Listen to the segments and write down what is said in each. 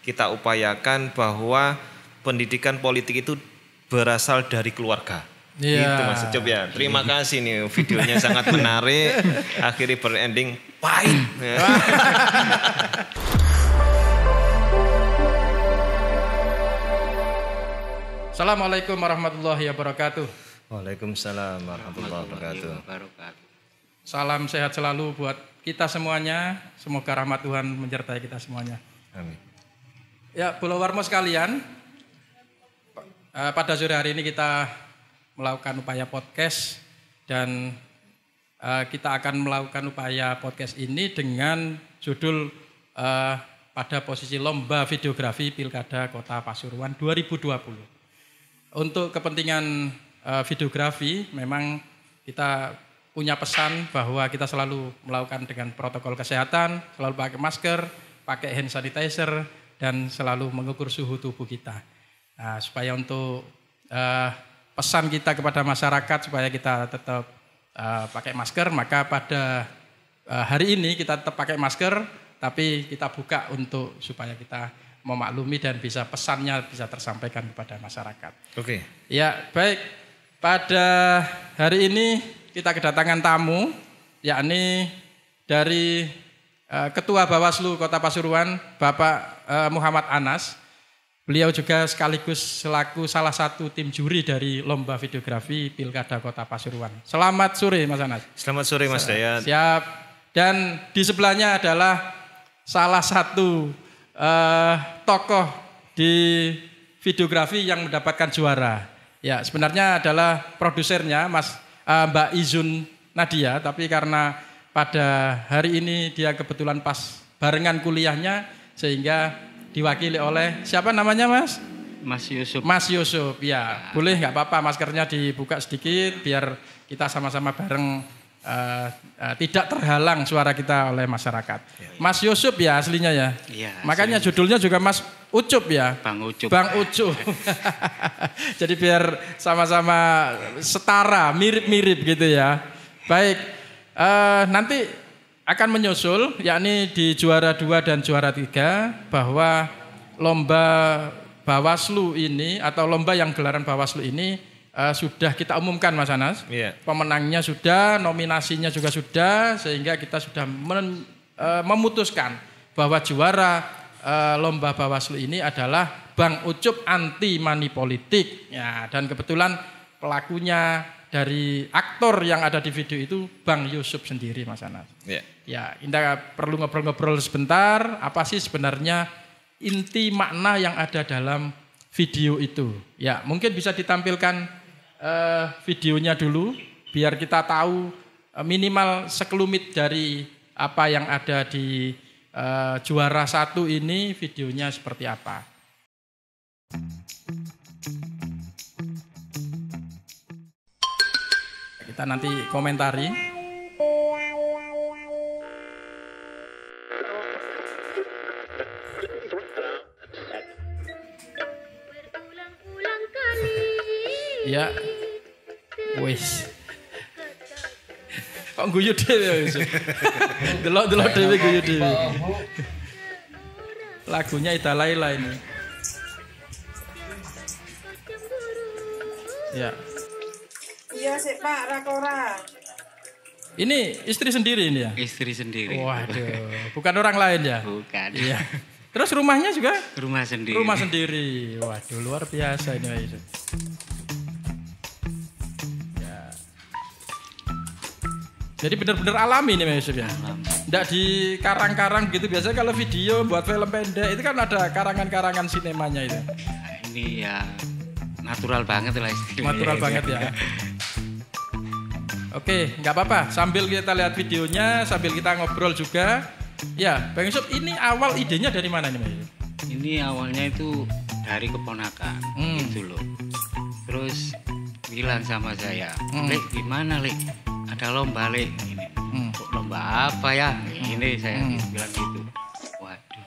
kita upayakan bahwa pendidikan politik itu berasal dari keluarga. Itu Mas Ucup ya. Terima kasih nih, videonya sangat menarik. Akhirnya berending pahit. Assalamualaikum warahmatullahi wabarakatuh. Waalaikumsalam warahmatullahi wabarakatuh. Salam sehat selalu buat kita semuanya. Semoga rahmat Tuhan menyertai kita semuanya. Amin. Ya, Bolowarmo sekalian, pada sore hari ini kita melakukan upaya podcast dan kita akan melakukan upaya podcast ini dengan judul pada posisi lomba videografi Pilkada Kota Pasuruan 2020. Untuk kepentingan videografi memang kita punya pesan bahwa kita selalu melakukan dengan protokol kesehatan, selalu pakai masker, pakai hand sanitizer, dan selalu mengukur suhu tubuh kita. Nah, supaya untuk pesan kita kepada masyarakat supaya kita tetap pakai masker, maka pada hari ini kita tetap pakai masker, tapi kita buka untuk supaya kita memaklumi dan bisa pesannya bisa tersampaikan kepada masyarakat. Oke. Ya, baik. Pada hari ini kita kedatangan tamu, yakni dari Ketua Bawaslu Kota Pasuruan, Bapak Muhammad Anas. Beliau juga sekaligus selaku salah satu tim juri dari lomba videografi Pilkada Kota Pasuruan. Selamat sore, Mas Anas. Selamat sore, Mas Dayat. Siap. Dan di sebelahnya adalah salah satu tokoh di videografi yang mendapatkan juara. Ya, sebenarnya adalah produsernya Mbak Izun Nadia, tapi karena pada hari ini dia kebetulan pas barengan kuliahnya sehingga diwakili oleh siapa namanya, Mas? Mas Yusuf. Mas Yusuf, ya. Boleh nggak apa-apa maskernya dibuka sedikit biar kita sama-sama bareng tidak terhalang suara kita oleh masyarakat. Mas Yusuf ya aslinya ya. Iya. Makanya judulnya juga Mas Ucup ya. Bang Ucup. Bang Ucup. Jadi biar sama-sama setara, mirip-mirip gitu ya. Baik, nanti akan menyusul yakni di juara 2 dan juara 3 bahwa lomba Bawaslu ini atau lomba yang gelaran Bawaslu ini sudah kita umumkan, Mas Anas. Iya. Pemenangnya sudah, nominasinya juga sudah, sehingga kita sudah memutuskan bahwa juara lomba Bawaslu ini adalah Bang Ucup anti money politik. Ya, dan kebetulan pelakunya dari aktor yang ada di video itu Bang Yusuf sendiri, Mas Anas. Iya. Ya, kita perlu ngobrol-ngobrol sebentar. Apa sih sebenarnya inti makna yang ada dalam video itu? Ya, mungkin bisa ditampilkan videonya dulu biar kita tahu minimal sekelumit dari apa yang ada di juara 1 ini, videonya seperti apa. Kita nanti komentari. Ya, wis. Kok guyu dhewe wis. Delok-delok dhewe guyu dhewe. Lagunya Ida Laila ini. Ya. Iya sih Pak, rakora. Ini istri sendiri ini ya? Istri sendiri. Waduh, bukan orang lain ya? Bukan. Iya. Terus rumahnya juga? Rumah sendiri. Rumah sendiri. Waduh, luar biasa ini. Ya. Jadi benar-benar alami nih Mas Yusuf ya? Nggak di karang-karang gitu. Biasanya kalau video buat film pendek itu kan ada karangan-karangan sinemanya itu. Ini ya natural banget lah istilahnya. Natural banget ya. Oke, nggak apa-apa. Sambil kita lihat videonya, sambil kita ngobrol juga. Ya, Bang Yusuf, ini awal idenya dari mana nih, Bang Yusuf? Ini awalnya itu dari keponakan, gitu loh. Terus bilang sama saya, Lek gimana Lek? Ada lomba Lek. Ini. Kok lomba apa ya? Ini saya bilang gitu. Waduh,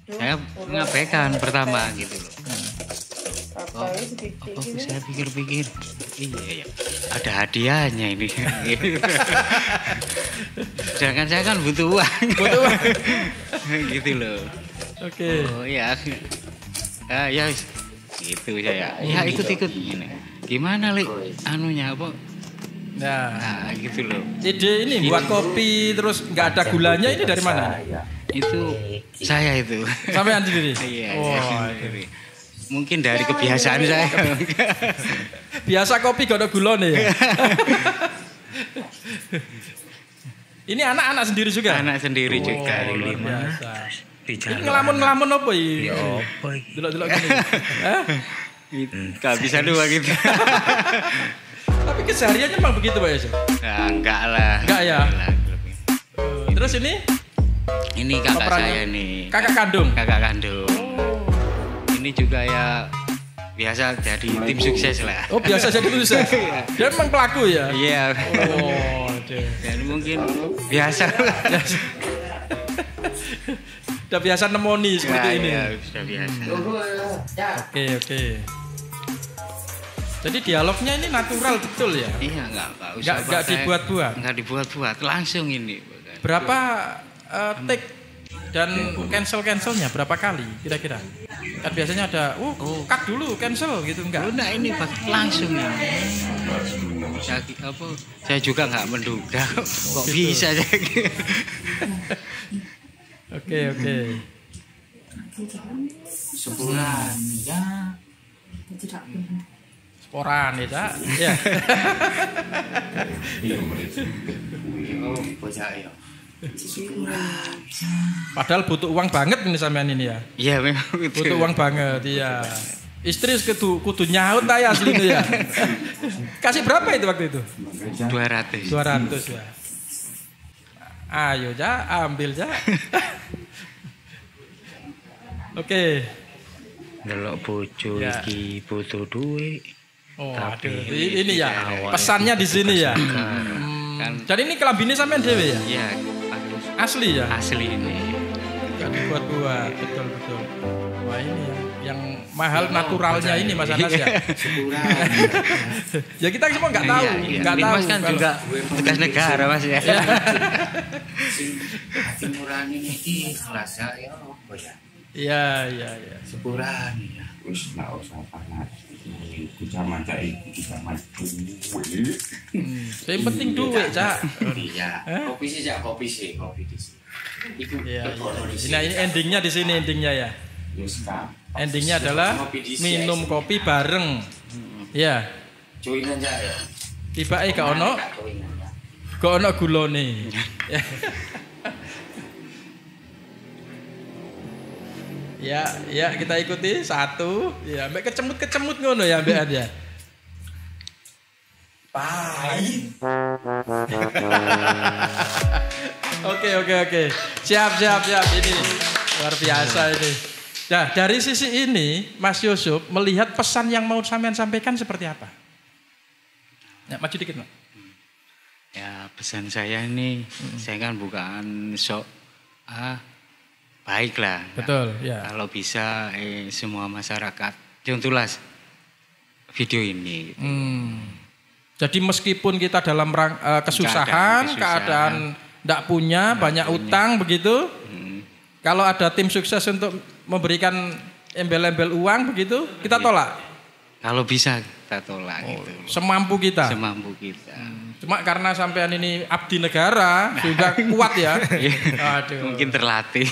saya mengabaikan pertama gitu loh. Oh, saya pikir-pikir, iya ya, ada hadiahnya ini. Sedangkan saya kan butuh uang. Butuh uang. Gitu loh. Oke. Oh iya. Ya gitu saya. Ya ikut-ikut gini. Gimana Li? Anunya apa? Nah, gitu loh. Ide ini buat kopi terus nggak ada gulanya ini dari mana? Itu saya itu. Sampean sendiri? Iya. Oh, Sendiri. Mungkin dari kebiasaan saya. Biasa kopi gak ada gulanya ya? Ini anak-anak sendiri juga? Anak sendiri juga. Luar biasa. Ini ngelamun-ngelamun apa ini? Ya apa iki? Delok-delok gini. Hah? Gak bisa dua gitu. Tapi kesehariannya memang begitu Pak Yusuf? Nah, enggak lah. Enggak ya? Enggak lah. Terus ini? Ini kakak Pemerannya? saya nih. Kakak kandung? Kakak kandung. Ini juga ya biasa jadi tim sukses lah. Oh biasa jadi sukses? Dia memang pelaku ya? Iya. Oh, aduh. Dan mungkin biasa. Udah biasa nemoni seperti ini. Ya, sudah biasa. Oke. Jadi dialognya ini natural betul ya? Iya, enggak usah. Enggak dibuat-buat? Enggak dibuat-buat, langsung ini. Berapa take dan cancelnya berapa kali kira-kira? Kan biasanya ada, cut dulu, cancel gitu enggak? Enggak, ini langsung ya. Saya juga enggak menduga kok gitu. bisa jadi. Oke. Sebulan ya. Sporan ya, Cak. Ya. Padahal butuh uang banget ini sampean ini ya. Iya, memang itu. Butuh uang banget, iya. Istri kudu nyaut lah ya asli itu ya. Kasih berapa itu waktu itu? 200 ya. Ayo, Cak, ambil, Cak. Oke. Delok bojo Ya. iki butuh duit. Oh, Tapi aduh. Ini ya. awalnya Pesannya di sini ya. Kan Jadi ini kelambine sampean dhewe ya? iya, bagus. Asli ya? Asli ini. Gak dibuat-buat, betul. Wah ini yang mahal naturalnya ini Mas Anas ya. Ya kita semua nggak tahu, Iya. nggak Ini tahu. Mas kan kalau- juga bekas negara Mas ya. Hati nurani iki ikhlas ya apa ya? Iya. Sebulan ya. Wis ora usah panas. Iku zaman saiki zaman duit. Yang penting duit, Cak. Iya. Kopi sih kopi di sini. Iku Iya. Nah ini endingnya di sini ya. Wis kan. Endingnya adalah minum kopi bareng. Ya. Cuinan ya. Tibake gak ono gulone. Ya, kita ikuti satu. Ya, mbak kecemut ngono ya, mbak ya. Pahit. Oke. Siap. Ini luar biasa ini. Nah, dari sisi ini, Mas Yusuf melihat pesan yang mau sampean sampaikan seperti apa? Ya, maju dikit, Mas. Ya, pesan saya ini saya kan bukan sok baik lah. Betul, ya. Kalau bisa semua masyarakat contohlah video ini. Gitu. Jadi meskipun kita dalam kesusahan, keadaan tidak punya, banyak utang begitu, kalau ada tim sukses untuk memberikan embel-embel uang begitu, kita tolak. Kalau bisa kita tolak gitu. Semampu kita. Semampu kita. Cuma karena sampean ini abdi negara juga kuat ya. Aduh. Mungkin terlatih.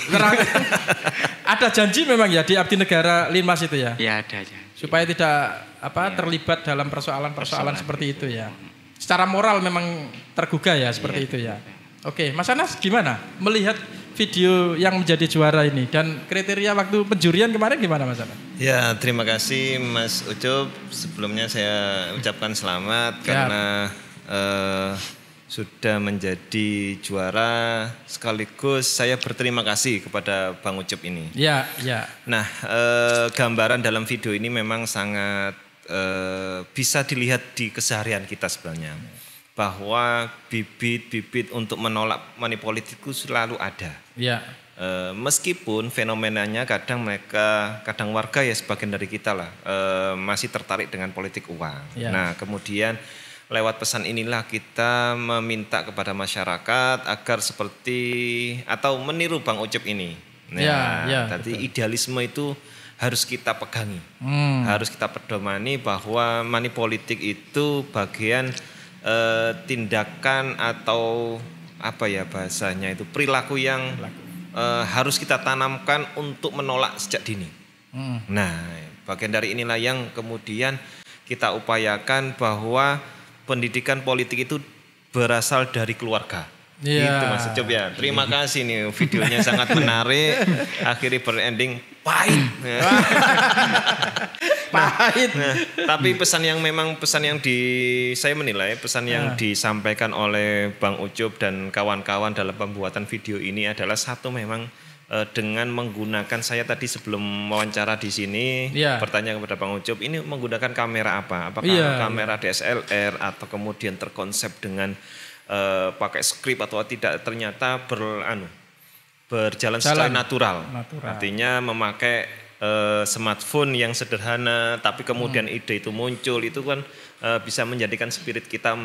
Ada janji memang ya di abdi negara Linmas itu ya. Ya ada aja. Supaya tidak terlibat dalam persoalan seperti itu ya. Secara moral memang tergugah ya seperti itu ya. Oke, Mas Anas gimana melihat video yang menjadi juara ini dan kriteria waktu penjurian kemarin gimana Mas Anas? Ya, terima kasih Mas Ucup. Sebelumnya saya ucapkan selamat karena sudah menjadi juara, sekaligus saya berterima kasih kepada Bang Ucup ini. Ya. Nah, gambaran dalam video ini memang sangat bisa dilihat di keseharian kita sebenarnya. Bahwa bibit-bibit untuk menolak money politik itu selalu ada. Ya. Meskipun fenomenanya kadang warga ya sebagian dari kita lah masih tertarik dengan politik uang. Ya. Nah, kemudian lewat pesan inilah kita meminta kepada masyarakat agar seperti atau meniru Bang Ucup ini. Tadi idealisme itu harus kita pegangi, harus kita pedomani bahwa money politik itu bagian tindakan atau apa ya bahasanya itu perilaku yang harus kita tanamkan untuk menolak sejak dini. Nah, bagian dari inilah yang kemudian kita upayakan bahwa pendidikan politik itu berasal dari keluarga. Gitu Mas Ucup ya. Terima kasih nih videonya sangat menarik. Akhirnya berending pahit. Pahit. Nah, tapi pesan yang saya menilai pesan yang disampaikan oleh Bang Ucup dan kawan-kawan dalam pembuatan video ini adalah satu memang dengan menggunakan saya tadi sebelum wawancara di sini bertanya kepada Bang Ucup ini menggunakan kamera apa? Apakah kamera DSLR atau kemudian terkonsep dengan pakai skrip atau tidak, ternyata berjalan secara natural. Artinya memakai smartphone yang sederhana, tapi kemudian ide itu muncul, itu kan bisa menjadikan spirit kita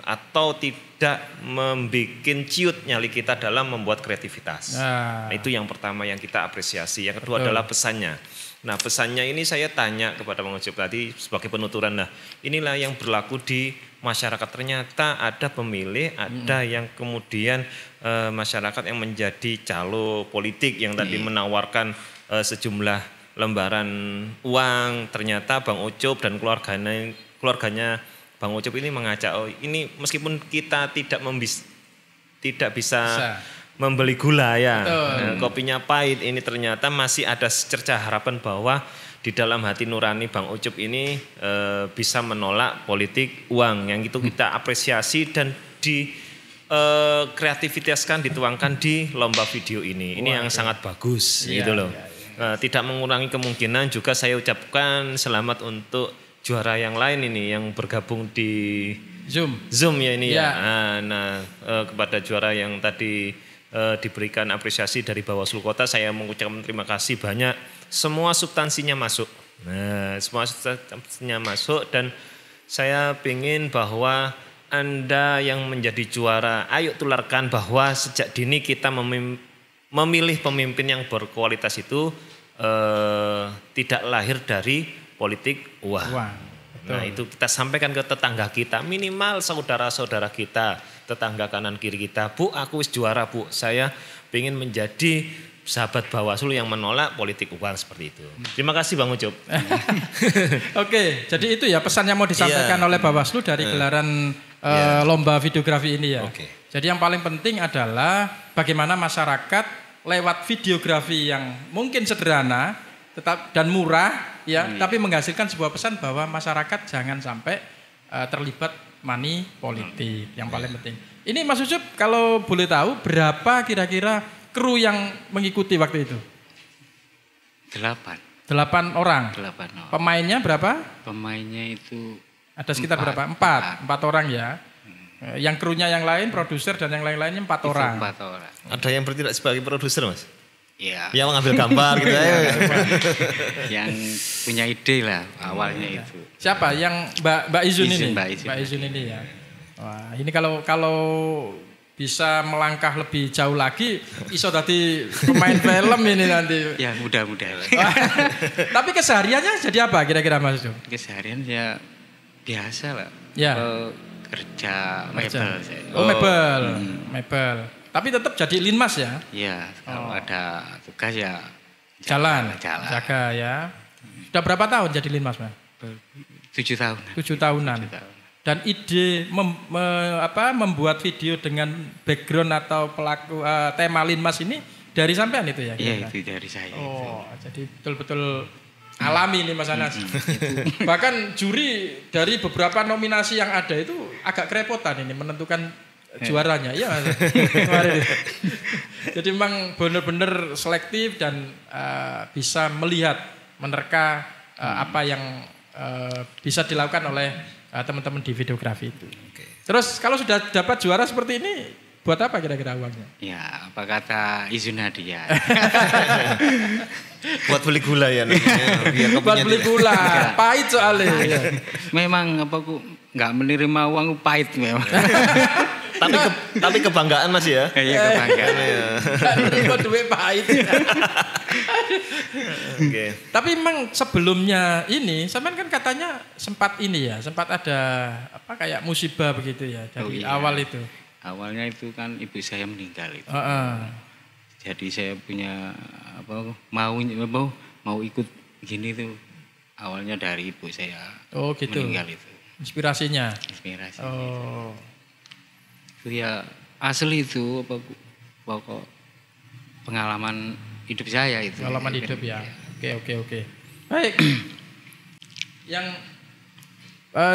atau tidak membuat ciut nyali kita dalam membuat kreativitas. Nah, itu yang pertama yang kita apresiasi. Yang kedua adalah pesannya. Nah, pesannya ini saya tanya kepada Bang Ucup tadi sebagai penuturan. Nah, inilah yang berlaku di masyarakat. Ternyata ada pemilih, ada yang kemudian masyarakat yang menjadi calo politik yang tadi menawarkan sejumlah lembaran uang. Ternyata Bang Ucup dan keluarganya Bang Ucup ini mengajak, ini meskipun kita tidak bisa membeli gula ya, kopinya pahit, ini ternyata masih ada secercah harapan bahwa di dalam hati nurani Bang Ucup ini bisa menolak politik uang, yang itu kita apresiasi dan kreativitaskan, dituangkan di lomba video ini. Ini yang sangat bagus gitu loh. Tidak mengurangi kemungkinan juga saya ucapkan selamat untuk juara yang lain ini yang bergabung di Zoom ya ini ya. Nah, kepada juara yang tadi diberikan apresiasi dari Bawaslu Kota, saya mengucapkan terima kasih banyak. Semua substansinya masuk. Nah, semua substansinya masuk dan saya ingin bahwa Anda yang menjadi juara, ayo tularkan bahwa sejak dini kita memilih pemimpin yang berkualitas itu tidak lahir dari politik uang. Nah, itu kita sampaikan ke tetangga kita, minimal saudara-saudara kita, tetangga kanan kiri kita. Bu, aku wis juara Bu, saya ingin menjadi sahabat Bawaslu yang menolak politik uang, seperti itu. Terima kasih Bang Ucup. Oke, jadi itu ya pesan yang mau disampaikan oleh Bawaslu dari gelaran lomba videografi ini ya. Jadi yang paling penting adalah bagaimana masyarakat lewat videografi yang mungkin sederhana tetap dan murah ya, tapi menghasilkan sebuah pesan bahwa masyarakat jangan sampai terlibat money politik, yang paling penting. Ini Mas Ucup kalau boleh tahu berapa kira-kira kru yang mengikuti waktu itu? 8 orang. Pemainnya berapa? Pemainnya itu ada sekitar berapa? 4 orang ya. Yang krunya yang lain, produser dan yang lain-lainnya 4 orang. 4 orang. Ada yang bertindak sebagai produser Mas? Iya. Yang mengambil gambar gitu ya. Yang punya ide lah awalnya itu. Siapa? Yang Mbak Izun ini? Mbak Izun ini ya. Wah, ini kalau bisa melangkah lebih jauh lagi, iso tadi pemain film ini nanti. Ya mudah-mudahan. Tapi kesehariannya jadi apa kira-kira Mas Izun? Keseharian ya biasa lah. Ya. Kerja mebel saya. Oh, mebel. Tapi tetap jadi linmas ya? Iya, kalau ada tugas ya jalan. Jaga ya. Sudah berapa tahun jadi linmas, Mas? 7 tahun. 7 tahunan. Dan ide membuat video dengan background atau tema linmas ini dari sampean itu ya? Iya, itu dari saya. Oh, jadi betul-betul alami ini Mas Anas. Bahkan juri dari beberapa nominasi yang ada itu agak kerepotan ini menentukan juaranya. Iya Mas. Jadi memang benar-benar selektif dan bisa melihat, menerka apa yang bisa dilakukan oleh teman-teman di videografi itu. Terus kalau sudah dapat juara seperti ini, buat apa kira-kira uangnya? Ya, apa kata izin hadiah. Buat beli gula ya namanya. Buat beli gula, pahit soalnya. Memang nggak menerima uang pahit memang. tapi kebanggaan Mas ya. Iya kebanggaan. Terima duit pahit. Oke. Tapi memang sebelumnya ini, sampean kan katanya sempat ada apa kayak musibah begitu ya dari awal itu. Awalnya itu kan ibu saya meninggal itu. Jadi saya punya mau ikut gini tuh. Awalnya dari ibu saya. Oh gitu. Meninggal itu. Inspirasi. Oh. Itu ya asli itu pokok pengalaman hidup saya itu. Pengalaman hidup ya. Oke. Baik. Yang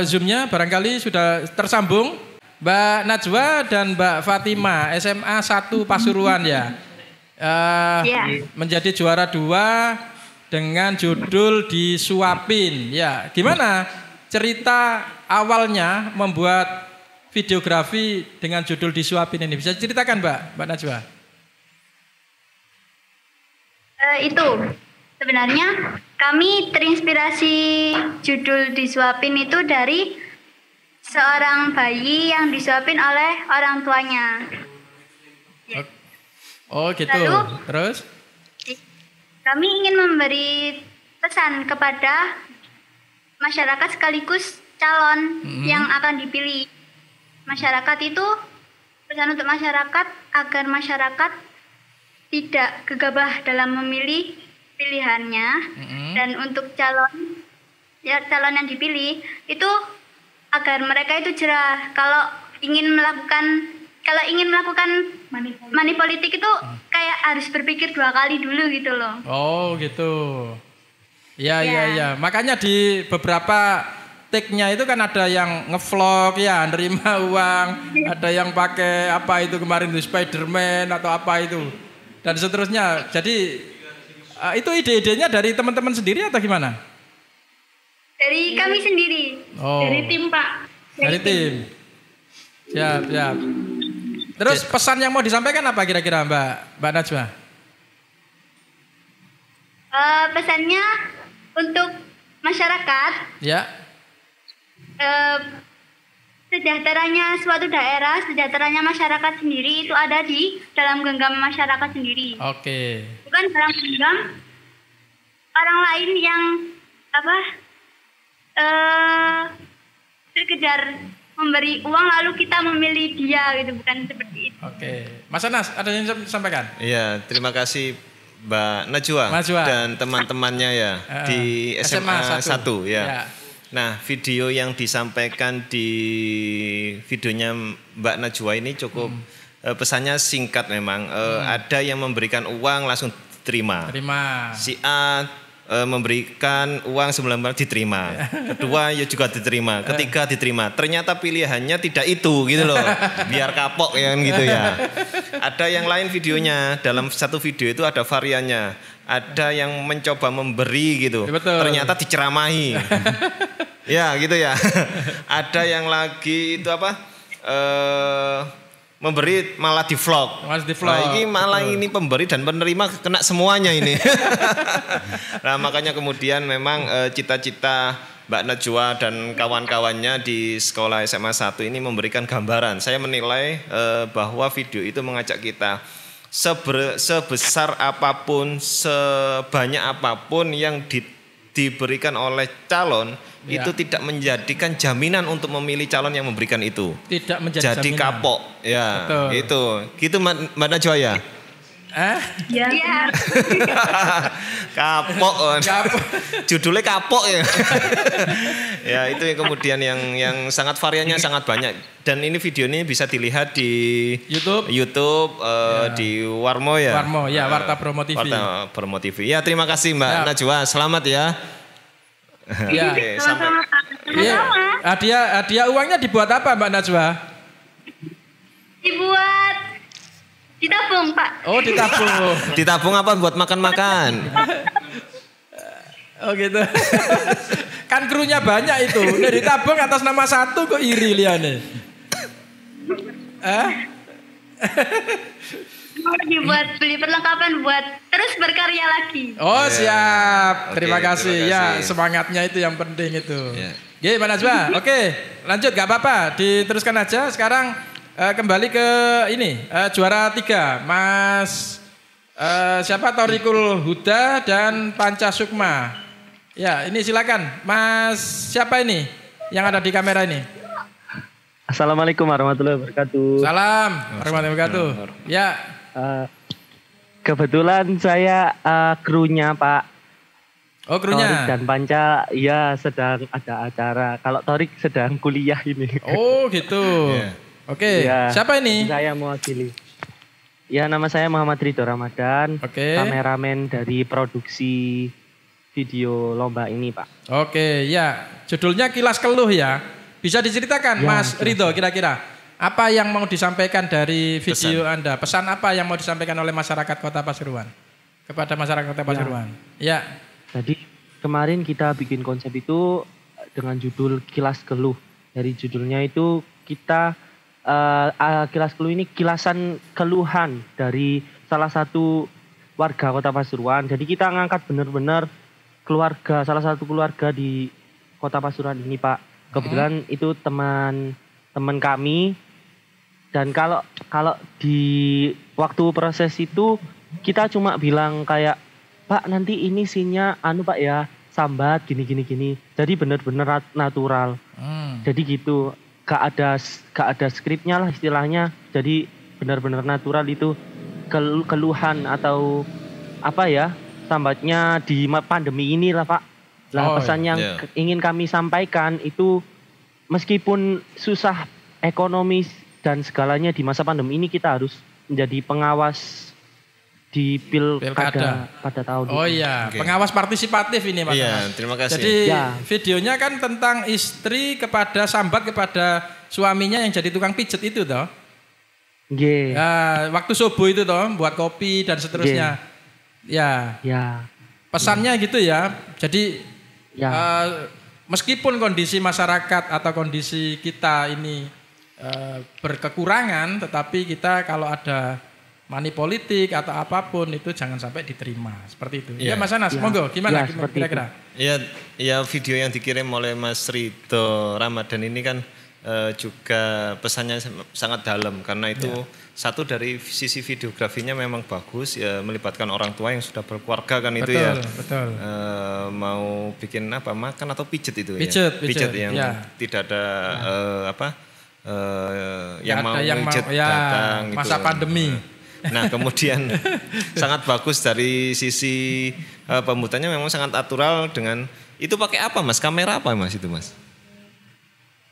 Zoom-nya barangkali sudah tersambung. Mbak Najwa dan Mbak Fatima SMA 1 Pasuruan ya. Menjadi juara 2 dengan judul Disuapin. Ya, gimana cerita awalnya membuat videografi dengan judul Disuapin ini? Bisa ceritakan Mbak Najwa? Itu sebenarnya kami terinspirasi judul Disuapin itu dari seorang bayi yang disuapin oleh orang tuanya. Oh gitu. Lalu, terus? Kami ingin memberi pesan kepada masyarakat sekaligus calon yang akan dipilih. Masyarakat itu, pesan untuk masyarakat agar masyarakat tidak gegabah dalam memilih pilihannya. Dan untuk calon yang dipilih itu agar mereka itu jerah kalau ingin melakukan money politik itu kayak harus berpikir 2 kali dulu gitu loh. Oh gitu. Ya. Makanya di beberapa take-nya itu kan ada yang ngevlog ya, nerima uang, ada yang pakai apa itu kemarin itu Spiderman atau apa itu dan seterusnya. Jadi itu ide-idenya dari teman-teman sendiri atau gimana? Dari kami sendiri. Oh. Dari tim Pak. Dari tim. Siap. Terus pesan yang mau disampaikan apa kira-kira Mbak Najwa? Pesannya untuk masyarakat. Ya. Sejahteranya suatu daerah, sejahteranya masyarakat sendiri itu ada di dalam genggam masyarakat sendiri. Oke. Bukan dalam genggam orang lain yang sekedar memberi uang lalu kita memilih dia gitu, bukan seperti itu. Oke. Mas Anas, ada yang disampaikan? Iya, terima kasih Mbak Najwa dan teman-temannya ya di SMA 1 ya. Nah, video yang disampaikan di videonya Mbak Najwa ini cukup pesannya singkat memang. Ada yang memberikan uang langsung terima. Si A memberikan uang 9 bulan diterima. Kedua ya juga diterima. Ketiga diterima. Ternyata pilihannya tidak itu gitu loh. Biar kapok ya gitu ya. Ada yang lain videonya. Dalam satu video itu ada variannya. Ada yang mencoba memberi gitu. Betul. Ternyata diceramahi. Ya gitu ya. Ada yang lagi itu memberi malah di vlog. Nah, ini malah ini pemberi dan penerima kena semuanya ini. Nah, makanya kemudian memang cita-cita Mbak Najwa dan kawan-kawannya di sekolah SMA 1 ini memberikan gambaran. Saya menilai bahwa video itu mengajak kita sebesar apapun, sebanyak apapun yang diberikan oleh calon itu tidak menjadikan jaminan untuk memilih calon yang memberikan itu. Tidak menjadi jadi jaminan. Kapok. Ya, betul. Itu. Gitu Mbak Najwa ya? Iya. Kapok. Judulnya kapok ya. Ya, itu yang kemudian yang sangat variannya sangat banyak. Dan ini video ini bisa dilihat di YouTube di Warmo ya. Warmo ya, Warta Promo TV. Warta Promo TV. Ya, terima kasih Mbak Najwa. Selamat ya. Ya. Oke, sampai. Iya. Hadiah uangnya dibuat apa Mbak Najwa? Dibuat ditabung Pak. Oh ditabung. Ditabung apa buat makan-makan? Oh gitu. Kan krunya banyak itu. Udah ditabung atas nama satu kok iri liane. Dibuat beli perlengkapan buat terus berkarya lagi. Oh siap. Terima kasih. Ya semangatnya itu yang penting itu. Gimana Mbak Najwa? Oke lanjut gak apa-apa. Diteruskan aja. Sekarang kembali ke ini juara 3 Mas siapa Thorikul Huda dan Panca Sukma. Ya ini silakan Mas siapa ini yang ada di kamera ini? Assalamualaikum warahmatullahi wabarakatuh. Salam warahmatullahi wabarakatuh. Ya. Kebetulan saya krunya Pak. Oh krunya. Thorik dan Panca ya sedang ada acara. Kalau Thorik sedang kuliah ini. Oh gitu. Oke. Ya, siapa ini? Saya mewakili. Ya nama saya Muhammad Ridho Ramadan. Oke. Kameramen dari produksi video lomba ini Pak. Oke ya. Judulnya Kilas Keluh ya. Bisa diceritakan Ya, Mas Ridho kira-kira apa yang mau disampaikan dari video Anda? Pesan apa yang mau disampaikan oleh masyarakat Kota Pasuruan kepada masyarakat Kota Pasuruan? Ya. Jadi kemarin kita bikin konsep itu dengan judul Kilas Keluh. Dari judulnya itu kita Kilas Keluh ini kilasan keluhan dari salah satu warga Kota Pasuruan. Jadi kita ngangkat benar-benar keluarga, salah satu keluarga di Kota Pasuruan ini Pak. Kebetulan itu teman kami. Dan kalau di waktu proses itu kita cuma bilang kayak Pak nanti ini sinnya Pak ya sambat gini. Jadi benar-benar natural. Jadi gitu. Gak ada skripnya lah istilahnya. Jadi benar-benar natural itu keluhan atau apa ya sambatnya di pandemi ini lah Pak. Lah pesan yang ingin kami sampaikan itu meskipun susah ekonomis dan segalanya di masa pandemi ini kita harus menjadi pengawas di pilkada pada tahun Oh ini. iya, pengawas partisipatif ini Mas. Iya, terima kasih. Jadi videonya kan tentang istri sambat kepada suaminya yang jadi tukang pijet itu toh. Nggih. Waktu subuh itu toh, buat kopi dan seterusnya. Ya. Pesannya gitu ya. Jadi meskipun kondisi masyarakat atau kondisi kita ini berkekurangan, tetapi kita kalau ada money politik atau apapun itu jangan sampai diterima seperti itu. Ya Mas Anas, monggo gimana kira-kira? Ya video yang dikirim oleh Mas Ridho Ramadan ini kan juga pesannya sangat dalam karena itu satu dari sisi videografinya memang bagus ya, melibatkan orang tua yang sudah berkeluarga kan itu ya. Betul. Mau bikin apa makan atau pijet itu pijet yang tidak ada yang mau pijet datang masa gitu. Pandemi. Nah kemudian sangat bagus dari sisi pembuatannya memang sangat natural dengan itu pakai apa Mas? Kamera apa Mas itu Mas?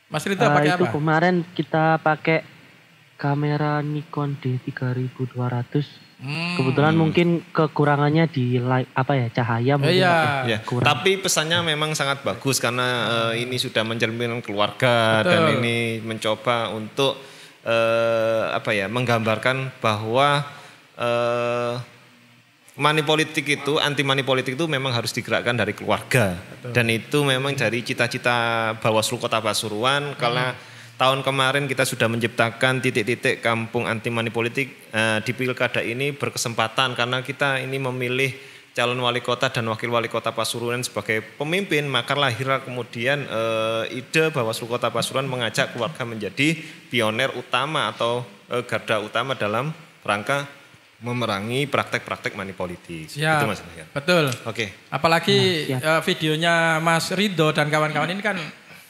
Mas Rita pakai apa? Itu kemarin kita pakai kamera Nikon D3200. Kebetulan mungkin kekurangannya di cahaya mungkin. Tapi pesannya memang sangat bagus karena ini sudah mencerminkan keluarga. Betul. Dan ini mencoba untuk menggambarkan bahwa anti money politik itu memang harus digerakkan dari keluarga. Betul. Dan itu memang dari cita-cita Bawaslu Kota Pasuruan karena tahun kemarin kita sudah menciptakan titik-titik kampung anti money politik di pilkada ini berkesempatan karena kita ini memilih calon wali kota dan wakil wali kota Pasuruan sebagai pemimpin, maka lahirlah kemudian ide Bawaslu Kota Pasuruan mengajak keluarga menjadi pioner utama atau garda utama dalam rangka memerangi praktek-praktek money politik. Siap, itu Mas. Betul. Oke. Apalagi videonya Mas Ridho dan kawan-kawan ini kan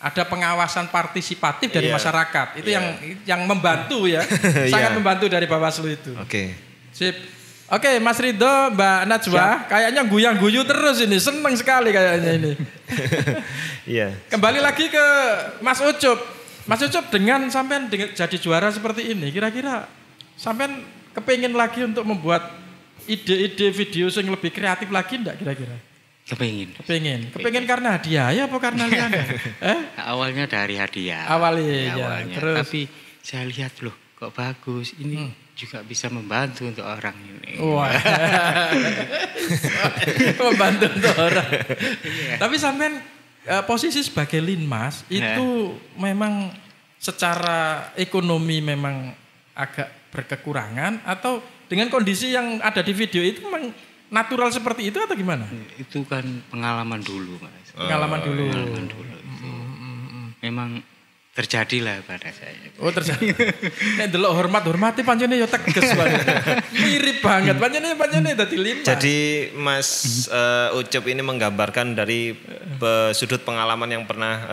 ada pengawasan partisipatif dari masyarakat. Itu yang membantu ya. Sangat membantu dari Bawaslu itu. Oke. Sip. Oke, Mas Ridho, Mbak Najwa, kayaknya guyang-guyu terus ini. Seneng sekali kayaknya ini. Kembali lagi ke Mas Ucup. Mas Ucup dengan sampean jadi juara seperti ini, kira-kira sampean kepingin lagi untuk membuat ide-ide video yang lebih kreatif lagi enggak kira-kira? Kepingin karena hadiah ya apa karena lihat? Awalnya dari hadiah. Awalnya. Terus. Tapi saya lihat loh kok bagus. Ini juga bisa membantu untuk orang ini. Wah. Membantu untuk orang. Tapi sampean posisi sebagai linmas itu memang secara ekonomi memang agak berkekurangan atau dengan kondisi yang ada di video itu memang natural seperti itu atau gimana? Itu kan pengalaman dulu Mas. Pengalaman dulu. Memang terjadilah pada saya. Oh terjadi. Nek delok hormati pancene ya teges banget. Mirip banget pancene dadi 5. Jadi Mas Ucup ini menggambarkan dari sudut pengalaman yang pernah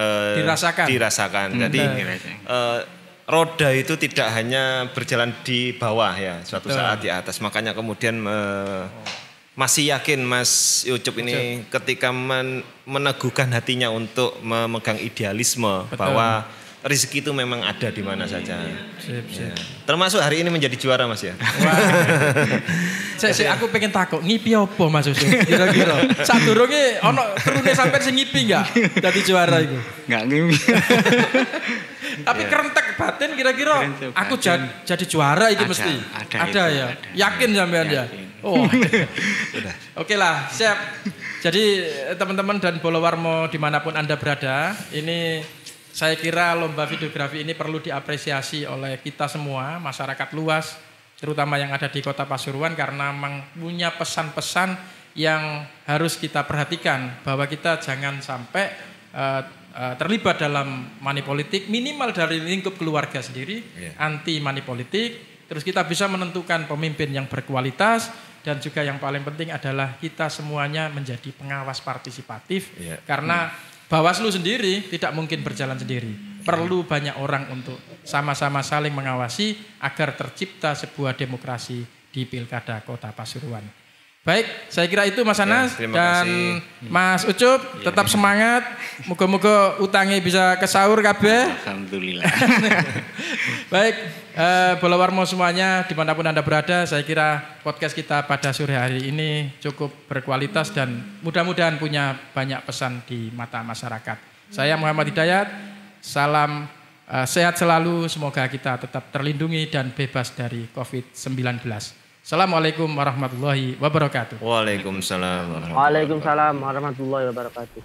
dirasakan. Jadi roda itu tidak hanya berjalan di bawah ya, suatu saat di atas. Makanya kemudian masih yakin Mas Ucup ini ketika meneguhkan hatinya untuk memegang idealisme bahwa rezeki itu memang ada di mana saja. Sip. Ya. Termasuk hari ini menjadi juara Mas ya. Wah. Aku pengen takut ngipi apa Mas Ucup? Kira-kira. Sadurunge ono terune sampai sing ngipi enggak dadi juara iku? Enggak ngipi. Tapi kerentek batin kira-kira aku jadi juara itu mesti. Ada ya. Yakin sampean ya. Oh. Oke lah, siap. Jadi teman-teman dan Bolowarmo dimanapun Anda berada, ini saya kira lomba videografi ini perlu diapresiasi oleh kita semua, masyarakat luas, terutama yang ada di Kota Pasuruan karena memang punya pesan-pesan yang harus kita perhatikan bahwa kita jangan sampai terlibat dalam money politik, minimal dari lingkup keluarga sendiri, anti money politik, terus kita bisa menentukan pemimpin yang berkualitas dan juga yang paling penting adalah kita semuanya menjadi pengawas partisipatif karena Bawaslu sendiri tidak mungkin berjalan sendiri. Perlu banyak orang untuk sama-sama saling mengawasi agar tercipta sebuah demokrasi di Pilkada Kota Pasuruan. Baik, saya kira itu Mas Anas dan kasih. Mas Ucup tetap semangat. Moga-moga utangnya bisa kesaur kabeh. Alhamdulillah. Baik, Bolowarmo semuanya dimanapun Anda berada, saya kira podcast kita pada sore hari ini cukup berkualitas dan mudah-mudahan punya banyak pesan di mata masyarakat. Saya Muhammad Hidayat, salam sehat selalu, semoga kita tetap terlindungi dan bebas dari COVID-19. Assalamualaikum warahmatullahi wabarakatuh. Waalaikumsalam. Waalaikumsalam warahmatullahi wabarakatuh.